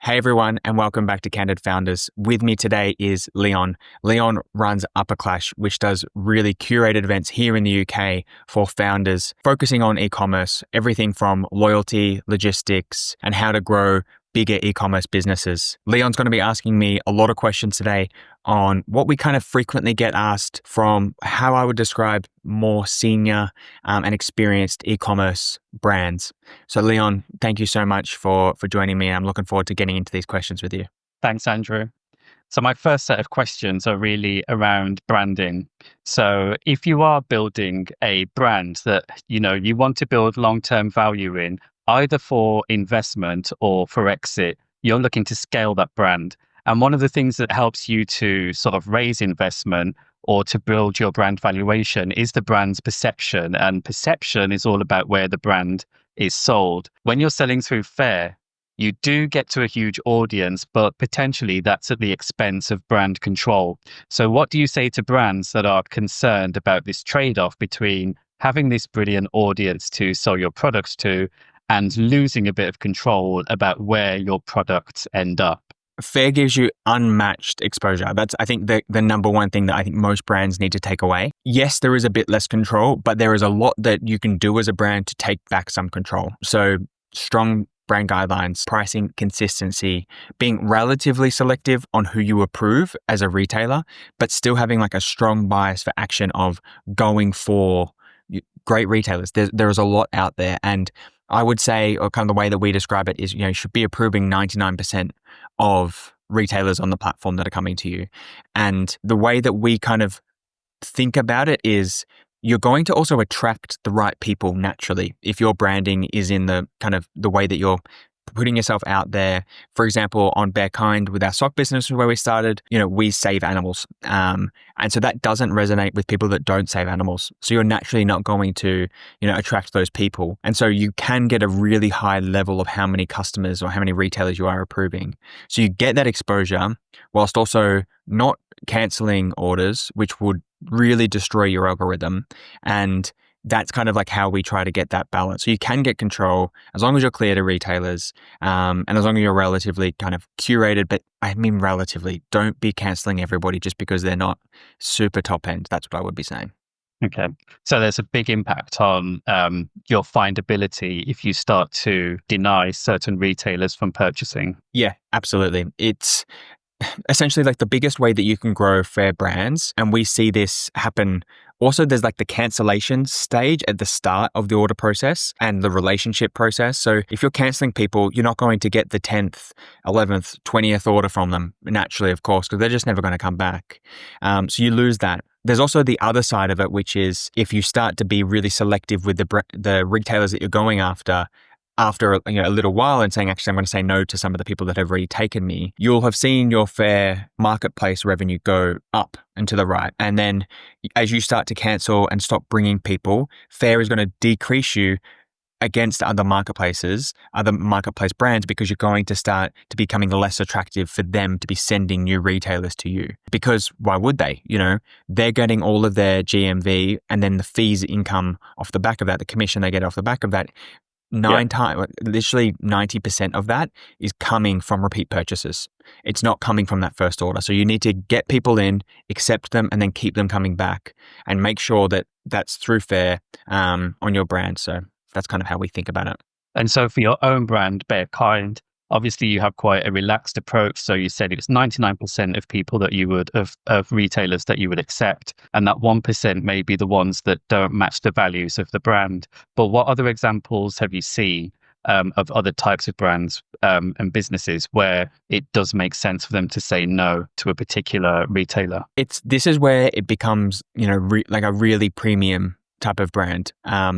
Hey everyone, and welcome back to Candid Founders. With me today is Leon. Leon runs Upper Clash, which does really curated events here in the UK for founders, focusing on e-commerce, everything from loyalty, logistics, and how to grow bigger e-commerce businesses. Leon's going to be asking me a lot of questions today on what we kind of frequently get asked from how I would describe more senior and experienced e-commerce brands. So Leon, thank you so much for joining me. I'm looking forward to getting into these questions with you. Thanks, Andrew. So my first set of questions are really around branding. So if you are building a brand that, you want to build long-term value in, either for investment or for exit, you're looking to scale that brand. And one of the things that helps you to sort of raise investment or to build your brand valuation is the brand's perception. And perception is all about where the brand is sold. When you're selling through Faire, you do get to a huge audience, but potentially that's at the expense of brand control. So what do you say to brands that are concerned about this trade-off between having this brilliant audience to sell your products to and losing a bit of control about where your products end up? Faire gives you unmatched exposure. That's, I think, the number one thing that I think most brands need to take away. Yes, there is a bit less control, but there is a lot that you can do as a brand to take back some control. So strong brand guidelines, pricing consistency, being relatively selective on who you approve as a retailer, but still having like a strong bias for action of going for great retailers. There is a lot out there. And I would say, or kind of the way that we describe it is, you should be approving 99% of retailers on the platform that are coming to you. And the way that we kind of think about it is you're going to also attract the right people naturally if your branding is in the kind of the way that you're putting yourself out there. For example, on Bear Kind with our sock business where we started, we save animals. And so that doesn't resonate with people that don't save animals. So you're naturally not going to, attract those people. And so you can get a really high level of how many customers or how many retailers you are approving. So you get that exposure whilst also not canceling orders, which would really destroy your algorithm. And that's kind of like how we try to get that balance. So you can get control as long as you're clear to retailers and as long as you're relatively kind of curated, but I mean relatively, don't be cancelling everybody just because they're not super top end. That's what I would be saying. Okay. So there's a big impact on your findability if you start to deny certain retailers from purchasing. Yeah, absolutely. It's essentially like the biggest way that you can grow Faire brands. And we see this happen. Also, there's like the cancellation stage at the start of the order process and the relationship process. So if you're canceling people, you're not going to get the 10th, 11th, 20th order from them naturally, of course, because they're just never going to come back. So you lose that. There's also the other side of it, which is if you start to be really selective with the retailers that you're going after a little while and saying, actually, I'm going to say no to some of the people that have already taken me, you'll have seen your Faire marketplace revenue go up and to the right. And then as you start to cancel and stop bringing people, Faire is going to decrease you against other marketplace brands because you're going to start to becoming less attractive for them to be sending new retailers to you. Because why would they? They're getting all of their GMV and then the fees income off the back of that, the commission they get off the back of that. Literally 90% of that is coming from repeat purchases. It's not coming from that first order. So you need to get people in, accept them, and then keep them coming back and make sure that that's through Faire on your brand. So that's kind of how we think about it. And so for your own brand, Bear Kind, obviously you have quite a relaxed approach. So you said it's 99% of people that you would, of retailers that you would accept. And that 1% may be the ones that don't match the values of the brand. But what other examples have you seen of other types of brands and businesses where it does make sense for them to say no to a particular retailer? This is where it becomes, like a really premium type of brand.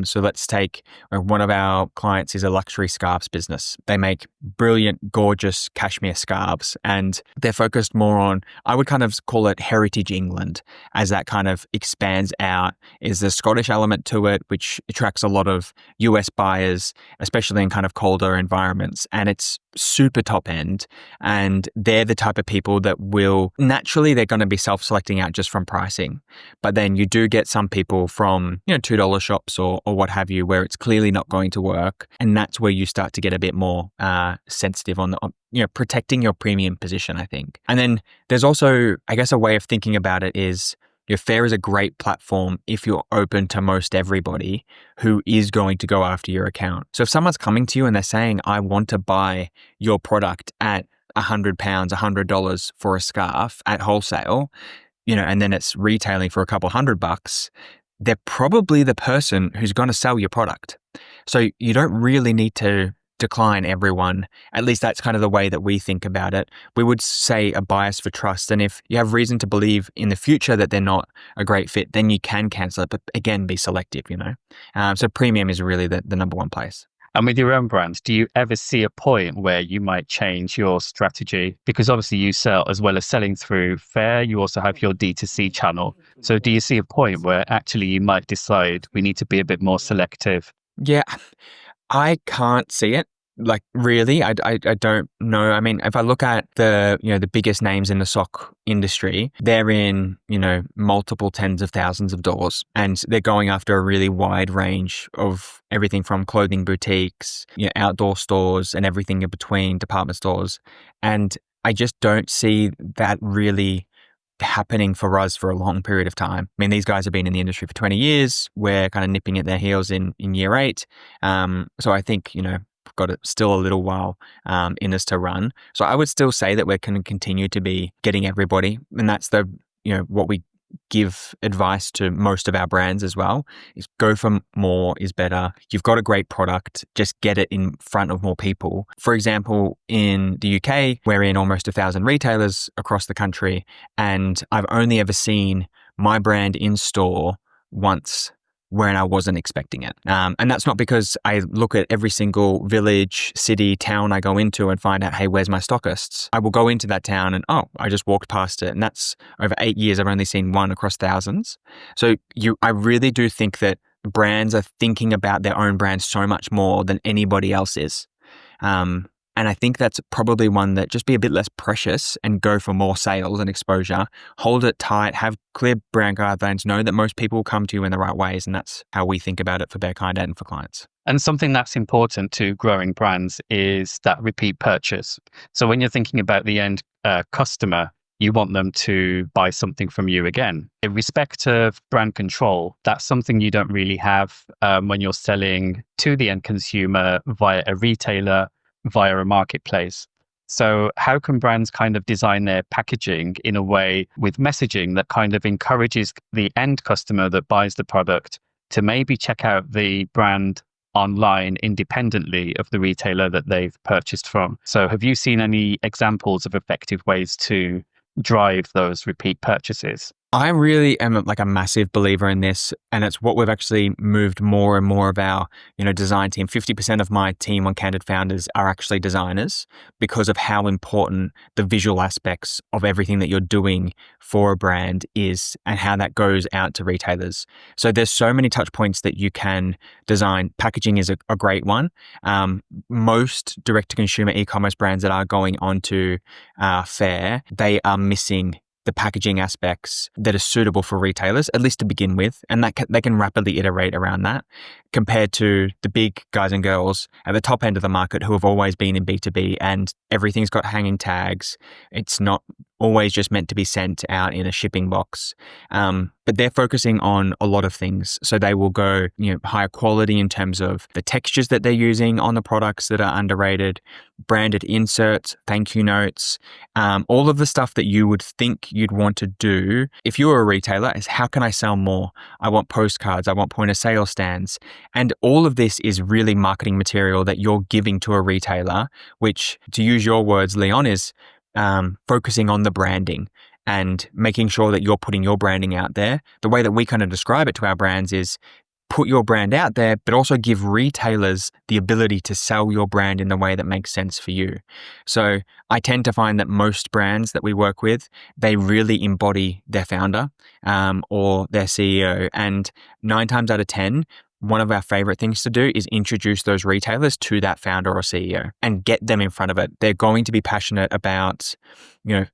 So let's take one of our clients is a luxury scarves business. They make brilliant, gorgeous cashmere scarves, and they're focused more on, I would kind of call it heritage England, as that kind of expands out. Is the Scottish element to it, which attracts a lot of US buyers, especially in kind of colder environments. And it's super top end. And they're the type of people that will, naturally, they're going to be self-selecting out just from pricing. But then you do get some people from, $2 shops or what have you, where it's clearly not going to work. And that's where you start to get a bit more sensitive on protecting your premium position, I think. And then there's also, I guess, a way of thinking about it is, Faire is a great platform if you're open to most everybody who is going to go after your account. So if someone's coming to you and they're saying, I want to buy your product at £100, $100 for a scarf at wholesale, and then it's retailing for a couple $100, they're probably the person who's going to sell your product. So you don't really need to decline everyone. At least that's kind of the way that we think about it. We would say a bias for trust. And if you have reason to believe in the future that they're not a great fit, then you can cancel it. But again, be selective, So premium is really the number one place. And with your own brand, do you ever see a point where you might change your strategy? Because obviously you sell, as well as selling through Faire, you also have your D2C channel. So do you see a point where actually you might decide we need to be a bit more selective? Yeah, I can't see it. Like, really, I don't know. I mean, if I look at the biggest names in the sock industry, they're in, multiple tens of thousands of dollars, and they're going after a really wide range of everything from clothing boutiques, outdoor stores, and everything in between, department stores. And I just don't see that really happening for us for a long period of time. I mean, these guys have been in the industry for 20 years. We're kind of nipping at their heels in year 8. So I think, we've got still a little while in us to run. So I would still say that we're going to continue to be getting everybody. And that's what we give advice to most of our brands as well, is go for more is better. You've got a great product, just get it in front of more people. For example, in the UK, we're in almost 1,000 retailers across the country, and I've only ever seen my brand in store once when I wasn't expecting it. And that's not because I look at every single village, city, town I go into and find out, hey, where's my stockists? I will go into that town and, I just walked past it. And that's over 8 years, I've only seen one across thousands. So I really do think that brands are thinking about their own brand so much more than anybody else is. And I think that's probably one that just be a bit less precious and go for more sales and exposure. Hold it tight, have clear brand guidelines, know that most people will come to you in the right ways. And that's how we think about it for Bearkind and for clients. And something that's important to growing brands is that repeat purchase. So when you're thinking about the end customer, you want them to buy something from you again. In respect of brand control, that's something you don't really have when you're selling to the end consumer via a retailer, via a marketplace. So how can brands kind of design their packaging in a way with messaging that kind of encourages the end customer that buys the product to maybe check out the brand online independently of the retailer that they've purchased from? So have you seen any examples of effective ways to drive those repeat purchases? I really am like a massive believer in this, and it's what we've actually moved more and more of our, design team. 50% of my team on Candid Founders are actually designers because of how important the visual aspects of everything that you're doing for a brand is and how that goes out to retailers. So there's so many touch points that you can design. Packaging is a great one. Most direct-to-consumer e-commerce brands that are going onto Faire, they are missing the packaging aspects that are suitable for retailers, at least to begin with, and they can rapidly iterate around that, compared to the big guys and girls at the top end of the market who have always been in B2B and everything's got hanging tags. It's not always just meant to be sent out in a shipping box. But they're focusing on a lot of things. So they will go, higher quality in terms of the textures that they're using on the products that are underrated, branded inserts, thank you notes, all of the stuff that you would think you'd want to do if you were a retailer is, how can I sell more? I want postcards, I want point of sale stands. And all of this is really marketing material that you're giving to a retailer, which, to use your words, Leon, is focusing on the branding and making sure that you're putting your branding out there. The way that we kind of describe it to our brands is put your brand out there, but also give retailers the ability to sell your brand in the way that makes sense for you. So I tend to find that most brands that we work with, they really embody their founder or their CEO. And 9 times out of 10, one of our favorite things to do is introduce those retailers to that founder or CEO and get them in front of it. They're going to be passionate about,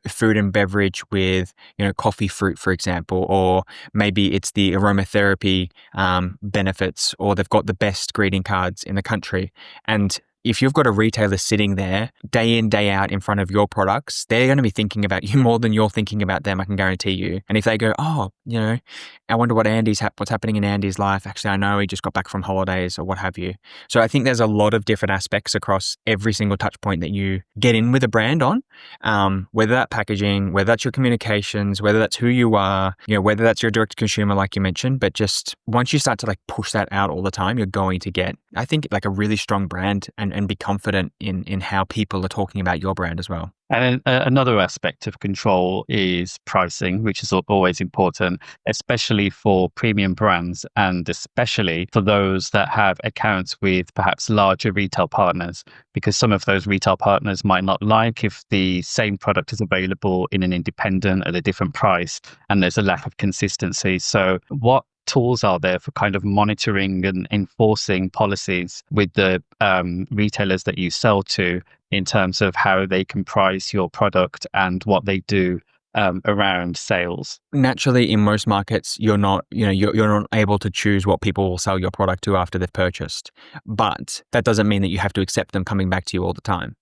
food and beverage with, coffee fruit, for example, or maybe it's the aromatherapy benefits, or they've got the best greeting cards in the country. And if you've got a retailer sitting there day in, day out in front of your products, they're going to be thinking about you more than you're thinking about them, I can guarantee you. And if they go, oh, I wonder what what's happening in Andy's life. Actually, I know he just got back from holidays or what have you. So I think there's a lot of different aspects across every single touch point that you get in with a brand on, whether that's packaging, whether that's your communications, whether that's who you are, whether that's your direct to consumer, like you mentioned. But just once you start to push that out all the time, you're going to get, I think, a really strong brand and be confident in how people are talking about your brand as well. And another aspect of control is pricing, which is always important, especially for premium brands and especially for those that have accounts with perhaps larger retail partners, because some of those retail partners might not like if the same product is available in an independent at a different price and there's a lack of consistency. So what tools are there for kind of monitoring and enforcing policies with the retailers that you sell to in terms of how they can price your product and what they do around sales? Naturally, in most markets, you're not able to choose what people will sell your product to after they've purchased. But that doesn't mean that you have to accept them coming back to you all the time.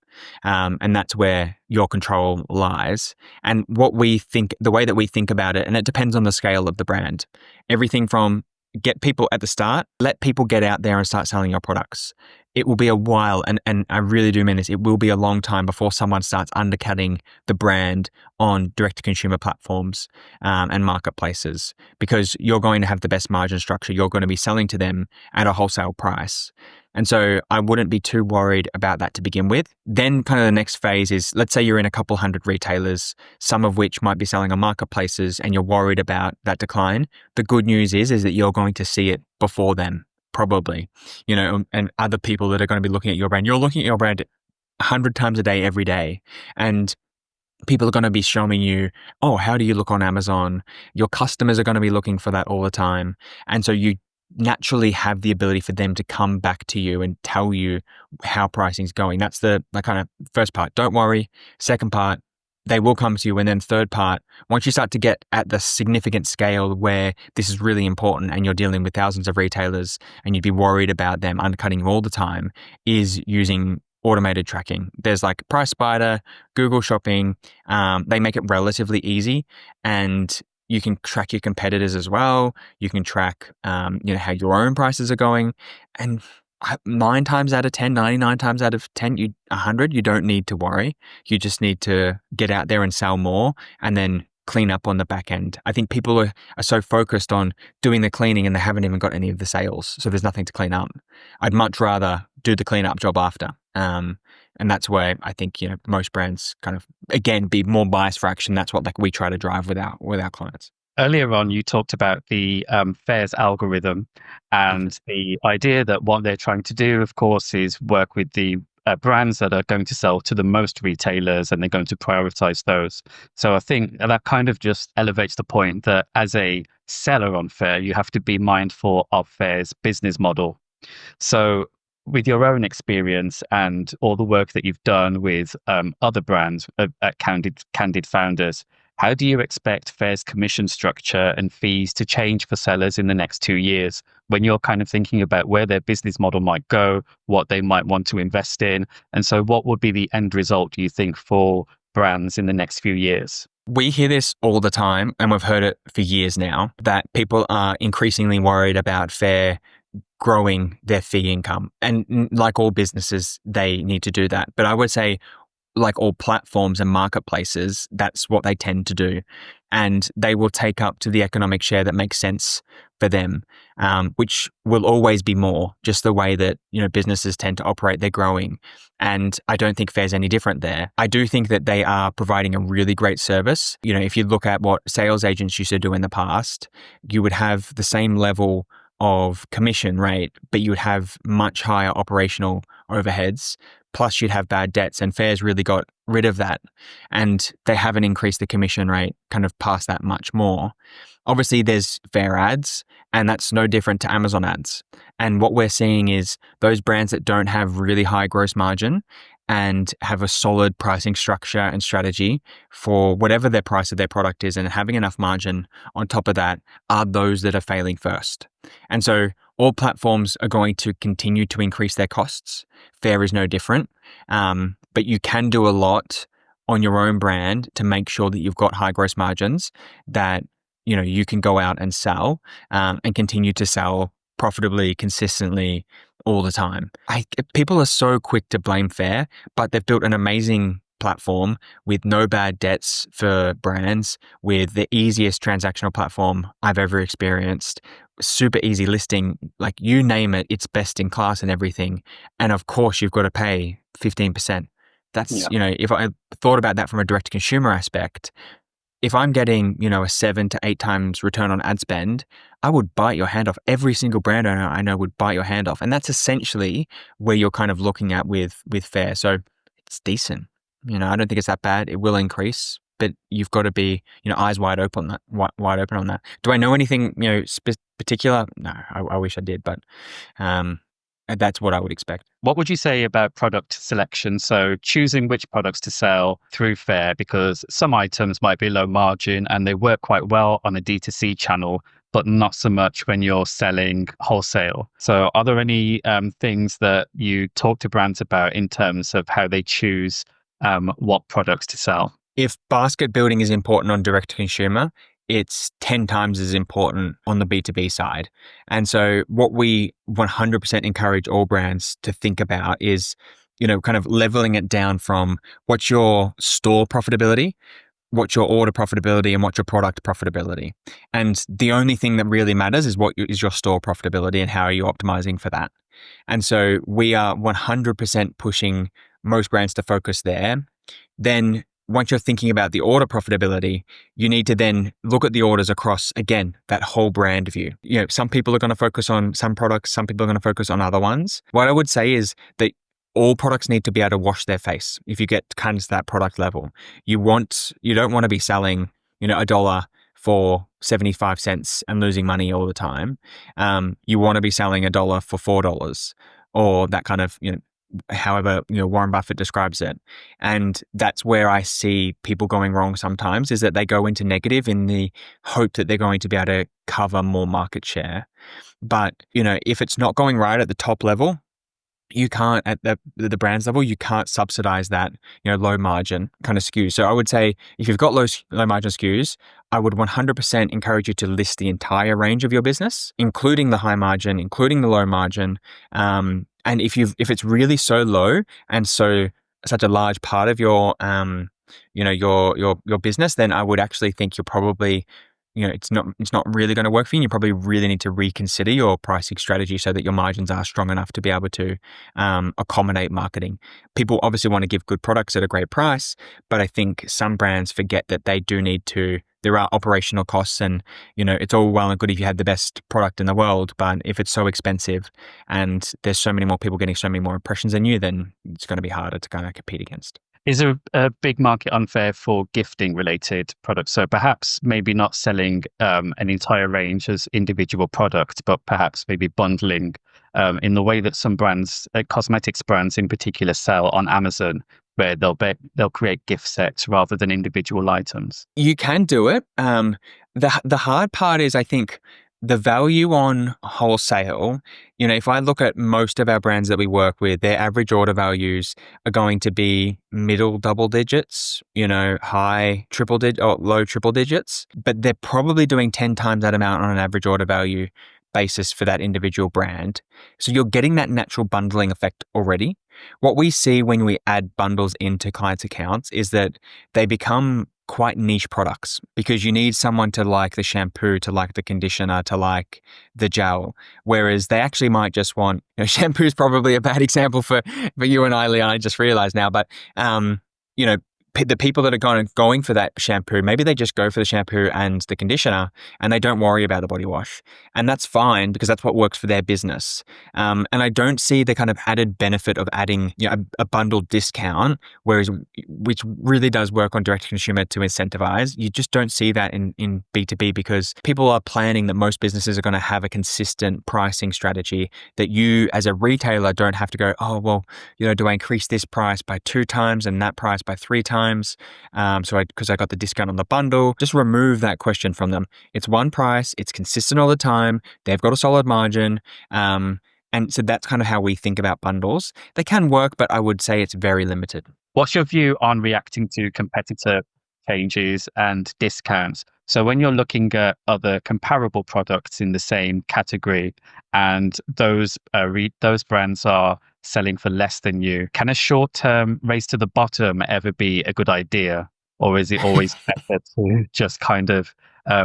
And that's where your control lies. And the way that we think about it, and it depends on the scale of the brand. Everything from get people at the start, let people get out there and start selling your products. It will be a while, and I really do mean this, it will be a long time before someone starts undercutting the brand on direct-to-consumer platforms and marketplaces, because you're going to have the best margin structure. You're going to be selling to them at a wholesale price. And so I wouldn't be too worried about that to begin with. Then kind of the next phase is, let's say you're in a couple hundred retailers, some of which might be selling on marketplaces, and you're worried about that decline. The good news is that you're going to see it before them, probably, and other people that are going to be looking at your brand. You're looking at your brand 100 times a day, every day. And people are going to be showing you, oh, how do you look on Amazon? Your customers are going to be looking for that all the time. And so you naturally have the ability for them to come back to you and tell you how pricing's going. That's the kind of first part. Don't worry. Second part, they will come to you. And then third part, once you start to get at the significant scale where this is really important and you're dealing with thousands of retailers and you'd be worried about them undercutting you all the time, is using automated tracking. There's Price Spider, Google Shopping. They make it relatively easy, and you can track your competitors as well. You can track, how your own prices are going. And 9 times out of 10, 99 times out of 10, 100, you don't need to worry. You just need to get out there and sell more and then clean up on the back end. I think people are so focused on doing the cleaning and they haven't even got any of the sales. So there's nothing to clean up. I'd much rather do the cleanup job after. And that's where I think, most brands kind of, again, be more biased for action. That's what we try to drive with our clients. Earlier on, you talked about the Faire's algorithm and the idea that what they're trying to do, of course, is work with the brands that are going to sell to the most retailers, and they're going to prioritize those. So I think that kind of just elevates the point that as a seller on Faire, you have to be mindful of Faire's business model. So with your own experience and all the work that you've done with other brands at Candid Founders, how do you expect Faire's commission structure and fees to change for sellers in the next 2 years when you're kind of thinking about where their business model might go, what they might want to invest in? And so what would be the end result, do you think, for brands in the next few years? We hear this all the time, and we've heard it for years now, that people are increasingly worried about Faire growing their fee income. And like all businesses, they need to do that. But I would say, like all platforms and marketplaces, that's what they tend to do. And they will take up to the economic share that makes sense for them, which will always be more, just the way that, businesses tend to operate. They're growing. And I don't think Faire's any different there. I do think that they are providing a really great service. If you look at what sales agents used to do in the past, you would have the same level of commission rate, but you would have much higher operational overheads. Plus you'd have bad debts, and Faire's really got rid of that. And they haven't increased the commission rate kind of past that much more. Obviously there's Faire ads, and that's no different to Amazon ads. And what we're seeing is those brands that don't have really high gross margin and have a solid pricing structure and strategy for whatever their price of their product is, and having enough margin on top of that, are those that are failing first. And so all platforms are going to continue to increase their costs. Faire is no different. But you can do a lot on your own brand to make sure that you've got high gross margins that you can go out and sell, and continue to sell profitably, consistently, all the time. People are so quick to blame Faire, but they've built an amazing platform with no bad debts for brands, with the easiest transactional platform I've ever experienced. Super easy listing, like you name it, it's best in class and everything. And of course, you've got to pay 15%. That's, if I thought about that from a direct to consumer aspect, if I'm getting, a 7 to 8 times return on ad spend, I would bite your hand off. Every single brand owner I know would bite your hand off. And that's essentially where you're kind of looking at with Faire. So it's decent. I don't think it's that bad. It will increase, but you've got to be, eyes wide open on that. Do I know anything, particular? No, I wish I did, but that's what I would expect. What would you say about product selection? So choosing which products to sell through Faire, because some items might be low margin and they work quite well on a D2C channel, but not so much when you're selling wholesale. So are there any things that you talk to brands about in terms of how they choose what products to sell? If basket building is important on direct to consumer, it's 10 times as important on the B2B side. And so what we 100% encourage all brands to think about is, kind of leveling it down from what's your store profitability, what's your order profitability, and what's your product profitability. And the only thing that really matters is what is your store profitability and how are you optimizing for that. And so we are 100% pushing most brands to focus there. Then once you're thinking about the order profitability, you need to then look at the orders across, again, that whole brand view. Some people are going to focus on some products, some people are going to focus on other ones. What I would say is that all products need to be able to wash their face if you get kind of to that product level. You don't want to be selling, $1 for 75 cents and losing money all the time. You want to be selling $1 for $4 or that kind of, however, Warren Buffett describes it. And that's where I see people going wrong sometimes, is that they go into negative in the hope that they're going to be able to cover more market share. But, if it's not going right at the top level, you can't, at the brand's level, you can't subsidize that, low margin kind of SKUs. So I would say if you've got low margin SKUs, I would 100% encourage you to list the entire range of your business, including the high margin, including the low margin. And if it's really so low and such a large part of your, your business, then I would actually think you're probably, it's not really going to work for you. You probably really need to reconsider your pricing strategy so that your margins are strong enough to be able to accommodate marketing. People obviously want to give good products at a great price, but I think some brands forget that they do need to. There are operational costs, and it's all well and good if you had the best product in the world, but if it's so expensive and there's so many more people getting so many more impressions than you, then it's going to be harder to kind of compete against. Is there a big market on Faire for gifting related products? So perhaps maybe not selling an entire range as individual products, but perhaps maybe bundling in the way that some brands, cosmetics brands in particular, sell on Amazon, where they'll create gift sets rather than individual items. You can do it. The hard part is, I think, the value on wholesale. If I look at most of our brands that we work with, their average order values are going to be middle double digits, high triple digit or low triple digits, but they're probably doing 10 times that amount on an average order value basis for that individual brand. So you're getting that natural bundling effect already. What we see when we add bundles into clients' accounts is that they become quite niche products, because you need someone to like the shampoo, to like the conditioner, to like the gel, whereas they actually might just want, shampoo is probably a bad example for you and I, Leon, I just realized now, but the people that are going for that shampoo, maybe they just go for the shampoo and the conditioner and they don't worry about the body wash. And that's fine because that's what works for their business. And I don't see the kind of added benefit of adding a bundled discount, which really does work on direct to consumer to incentivize. You just don't see that in B2B because people are planning that most businesses are going to have a consistent pricing strategy that you as a retailer don't have to go, oh, well, do I increase this price by 2 times and that price by 3 times? Because I got the discount on the bundle. Just remove that question from them. It's one price. It's consistent all the time. They've got a solid margin. And so that's kind of how we think about bundles. They can work, but I would say it's very limited. What's your view on reacting to competitor changes and discounts? So when you're looking at other comparable products in the same category and those brands are selling for less than you, can a short-term race to the bottom ever be a good idea? Or is it always better to just kind of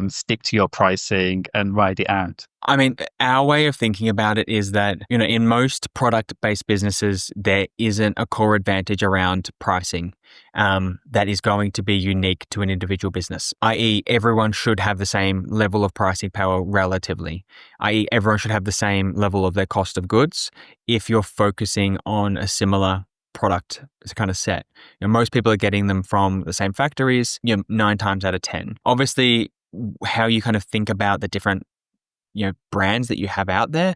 stick to your pricing and ride it out? I mean, our way of thinking about it is that, in most product-based businesses, there isn't a core advantage around pricing that is going to be unique to an individual business, i.e. everyone should have the same level of pricing power relatively, i.e. everyone should have the same level of their cost of goods if you're focusing on a similar product kind of set. Most people are getting them from the same factories, 9 times out of 10. Obviously, how you kind of think about the different brands that you have out there,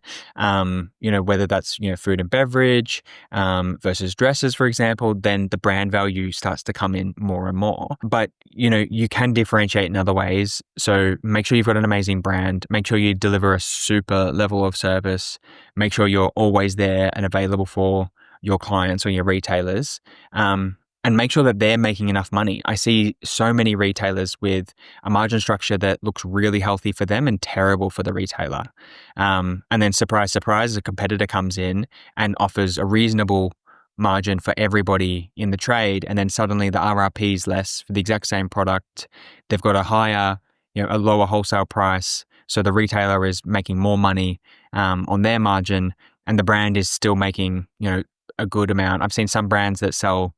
whether that's, food and beverage versus dresses, for example, then the brand value starts to come in more and more. But, you can differentiate in other ways. So make sure you've got an amazing brand. Make sure you deliver a super level of service. Make sure you're always there and available for your clients or your retailers. And make sure that they're making enough money. I see so many retailers with a margin structure that looks really healthy for them and terrible for the retailer. And then surprise, surprise, a competitor comes in and offers a reasonable margin for everybody in the trade. And then suddenly the RRP is less for the exact same product. They've got a lower wholesale price. So the retailer is making more money on their margin and the brand is still making, a good amount. I've seen some brands that sell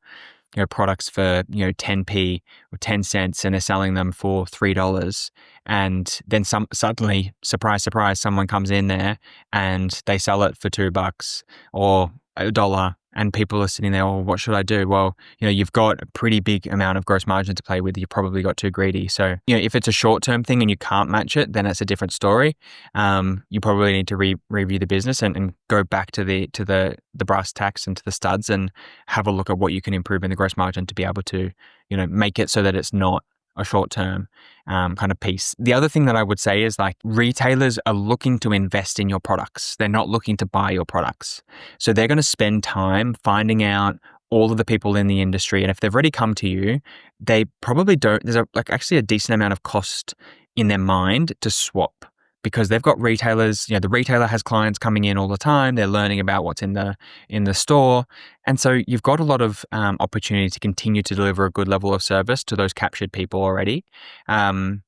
products for 10p or 10 cents and they're selling them for $3, and then suddenly surprise someone comes in there and they sell it for $2 or $1, and people are sitting there, oh, what should I do? Well, you've got a pretty big amount of gross margin to play with. You probably got too greedy. So, if it's a short-term thing and you can't match it, then it's a different story. You probably need to review the business and go back to the brass tacks and to the studs and have a look at what you can improve in the gross margin to be able to, make it so that it's not a short-term kind of piece. The other thing that I would say is retailers are looking to invest in your products. They're not looking to buy your products. So they're going to spend time finding out all of the people in the industry. And if they've already come to you, they probably don't, there's actually a decent amount of cost in their mind to swap. Because they've got retailers, the retailer has clients coming in all the time. They're learning about what's in the store. And so you've got a lot of opportunity to continue to deliver a good level of service to those captured people already. And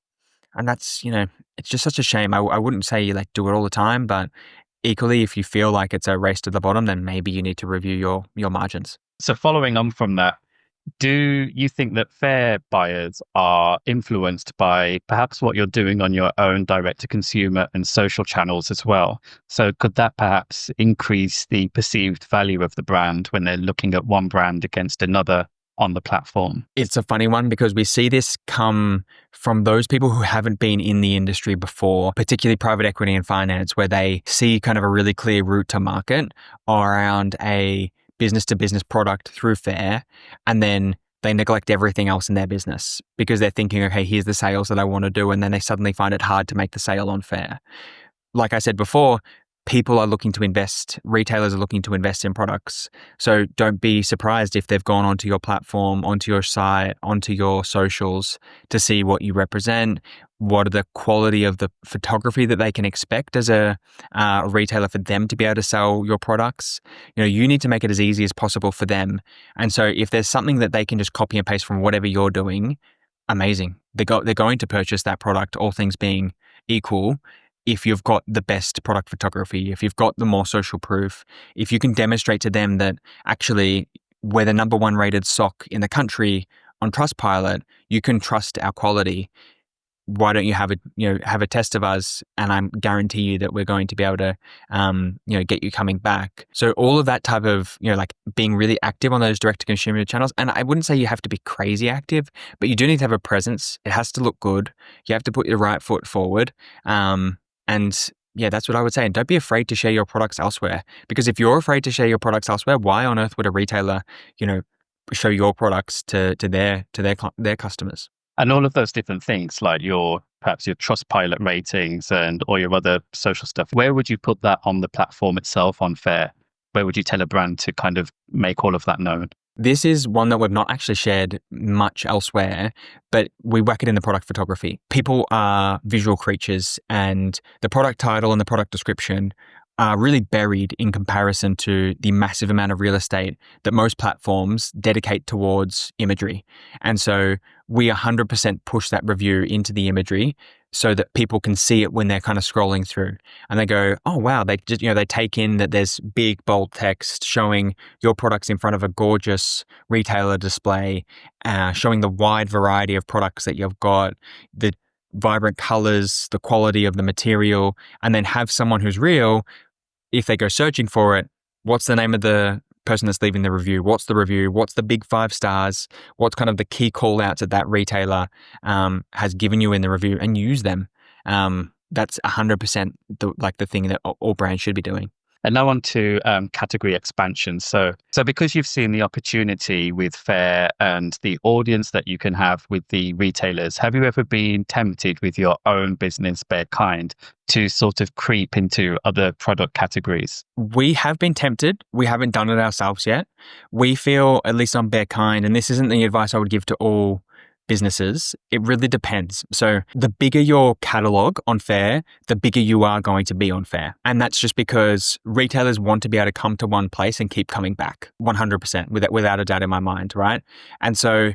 that's, it's just such a shame. I wouldn't say you do it all the time, but equally, if you feel like it's a race to the bottom, then maybe you need to review your margins. So following on from that, do you think that Faire buyers are influenced by perhaps what you're doing on your own direct-to-consumer and social channels as well? So could that perhaps increase the perceived value of the brand when they're looking at one brand against another on the platform? It's a funny one because we see this come from those people who haven't been in the industry before, particularly private equity and finance, where they see kind of a really clear route to market around a business-to-business product through Faire, and then they neglect everything else in their business because they're thinking, okay, here's the sales that I want to do, and then they suddenly find it hard to make the sale on Faire. Like I said before, people are looking to invest, retailers are looking to invest in products. So don't be surprised if they've gone onto your platform, onto your site, onto your socials to see what you represent, what are the quality of the photography that they can expect as a retailer for them to be able to sell your products. You need to make it as easy as possible for them. And so if there's something that they can just copy and paste from whatever you're doing, amazing. They're going to purchase that product, all things being equal. If you've got the best product photography, if you've got the more social proof, if you can demonstrate to them that actually we're the number 1 rated sock in the country on Trustpilot, you can trust our quality. Why don't you have a test of us, and I guarantee you that we're going to be able to get you coming back. So all of that type of like being really active on those direct to consumer channels. And I wouldn't say you have to be crazy active, but you do need to have a presence. It has to look good. You have to put your right foot forward. And yeah, that's what I would say. And don't be afraid to share your products elsewhere, because if you're afraid to share your products elsewhere, why on earth would a retailer show your products to their customers? And all of those different things, like perhaps your Trustpilot ratings and all your other social stuff, where would you put that on the platform itself on Faire? Where would you tell a brand to kind of make all of that known? This is one that we've not actually shared much elsewhere, but we whack it in the product photography. People are visual creatures, and the product title and the product description are really buried in comparison to the massive amount of real estate that most platforms dedicate towards imagery. And so we 100% push that review into the imagery so that people can see it when they're kind of scrolling through, and they go, oh wow, they just, they take in that there's big bold text showing your products in front of a gorgeous retailer display, showing the wide variety of products that you've got, the vibrant colors, the quality of the material, and then have someone who's real, if they go searching for it, what's the name of the person that's leaving the review? What's the review? What's the big 5 stars? What's kind of the key call outs that retailer has given you in the review, and use them. That's 100% the thing that all brands should be doing. And now on to category expansion. So because you've seen the opportunity with Faire and the audience that you can have with the retailers, have you ever been tempted with your own business, Bare Kind, to sort of creep into other product categories? We have been tempted. We haven't done it ourselves yet. We feel, at least on Bare Kind, and this isn't the advice I would give to all businesses, it really depends. So the bigger your catalog on Faire, the bigger you are going to be on Faire. And that's just because retailers want to be able to come to one place and keep coming back 100% without a doubt in my mind, right? And so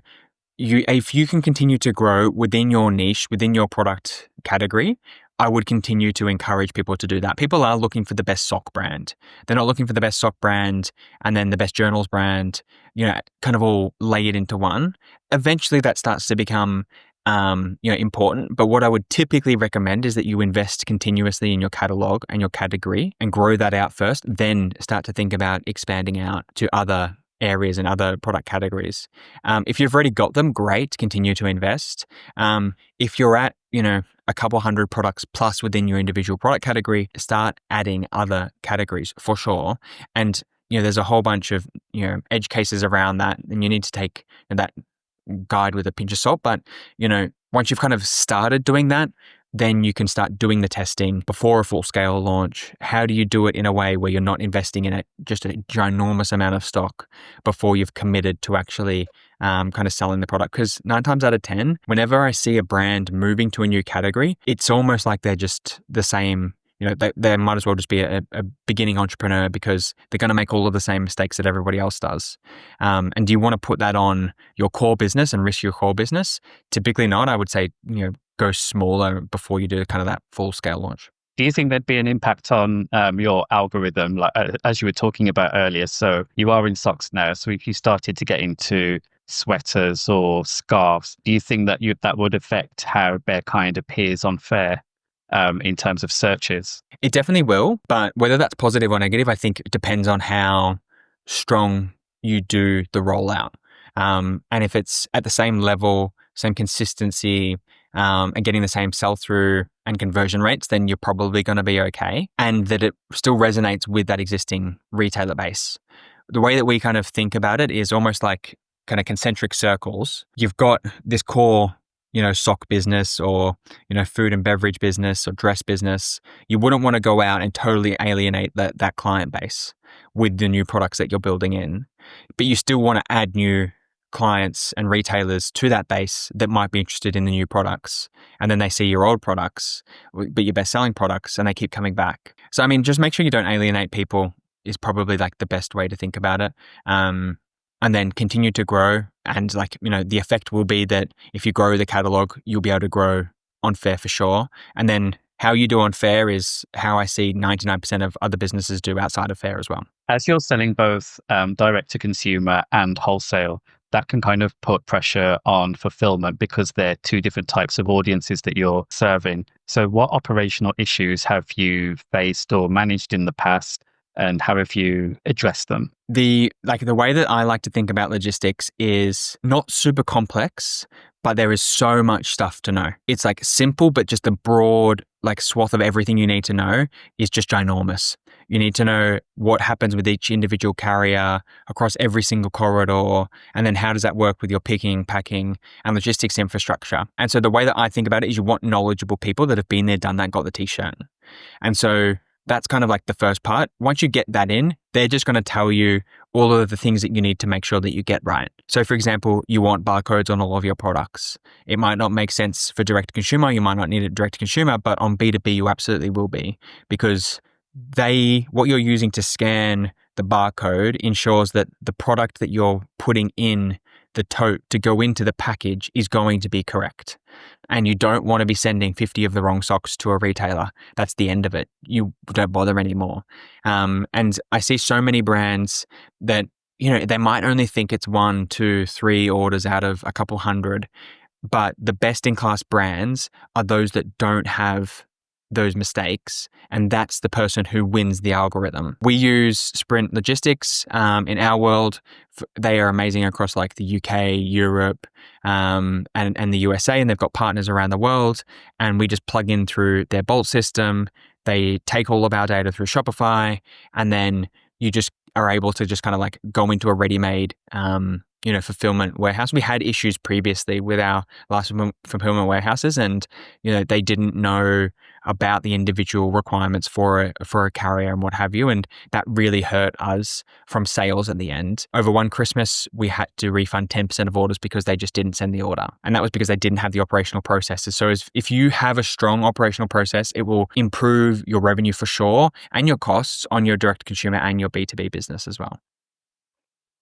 if you can continue to grow within your niche, within your product category, I would continue to encourage people to do that. People are looking for the best sock brand. They're not looking for the best sock brand and then the best journals brand, kind of all layered into one. Eventually that starts to become, important. But what I would typically recommend is that you invest continuously in your catalog and your category and grow that out first, then start to think about expanding out to other areas and other product categories. If you've already got them, great, continue to invest. If you're at, a couple hundred products plus within your individual product category, start adding other categories for sure. And, there's a whole bunch of, edge cases around that, and you need to take that guide with a pinch of salt. But, once you've kind of started doing that, then you can start doing the testing before a full scale launch. How do you do it in a way where you're not investing in just a ginormous amount of stock before you've committed to actually kind of selling the product? Because 9 times out of 10, whenever I see a brand moving to a new category, it's almost like they're just the same. They might as well just be a beginning entrepreneur, because they're going to make all of the same mistakes that everybody else does. And do you want to put that on your core business and risk your core business? Typically not. I would say, go smaller before you do kind of that full scale launch. Do you think there'd be an impact on your algorithm, like as you were talking about earlier? So you are in socks now. So if you started to get into sweaters or scarves, do you think that that would affect how Bare Kind appears on Faire in terms of searches? It definitely will, but whether that's positive or negative, I think it depends on how strong you do the rollout. And if it's at the same level, same consistency, and getting the same sell-through and conversion rates, then you're probably going to be okay. And that it still resonates with that existing retailer base. The way that we kind of think about it is almost like kind of concentric circles. You've got this core, sock business or, food and beverage business or dress business. You wouldn't want to go out and totally alienate that client base with the new products that you're building in. But you still want to add new clients and retailers to that base that might be interested in the new products. And then they see your old products, but your best selling products, and they keep coming back. So, just make sure you don't alienate people is probably like the best way to think about it. And then continue to grow. And the effect will be that if you grow the catalog, you'll be able to grow on Faire for sure. And then how you do on Faire is how I see 99% of other businesses do outside of Faire as well. As you're selling both direct to consumer and wholesale, that can kind of put pressure on fulfillment because they're two different types of audiences that you're serving. So what operational issues have you faced or managed in the past, and how have you addressed them? The way that I like to think about logistics is not super complex, but there is so much stuff to know. It's like simple, but just the broad swath of everything you need to know is just ginormous. You need to know what happens with each individual carrier across every single corridor, and then how does that work with your picking, packing, and logistics infrastructure. And so the way that I think about it is you want knowledgeable people that have been there, done that, got the t-shirt. And so that's kind of like the first part. Once you get that in, they're just going to tell you all of the things that you need to make sure that you get right. So for example, you want barcodes on all of your products. It might not make sense for direct to consumer. You might not need it direct to consumer, but on B2B, you absolutely will be, because what you're using to scan the barcode ensures that the product that you're putting in the tote to go into the package is going to be correct. And you don't want to be sending 50 of the wrong socks to a retailer. That's the end of it. You don't bother anymore. And I see so many brands that, they might only think it's 1, 2, 3 orders out of a couple hundred, but the best in class brands are those that don't have those mistakes, and that's the person who wins the algorithm. We use Sprint Logistics in our world. They are amazing across the UK, Europe, and the USA, and they've got partners around the world, and we just plug in through their Bolt system. They take all of our data through Shopify, and then you just are able to just kind of go into a ready-made fulfillment warehouse. We had issues previously with our last fulfillment warehouses, and they didn't know about the individual requirements for a carrier and what have you, and that really hurt us from sales at the end. Over one Christmas, we had to refund 10% of orders because they just didn't send the order, and that was because they didn't have the operational processes. So if you have a strong operational process, it will improve your revenue for sure and your costs on your direct consumer and your B2B business as well.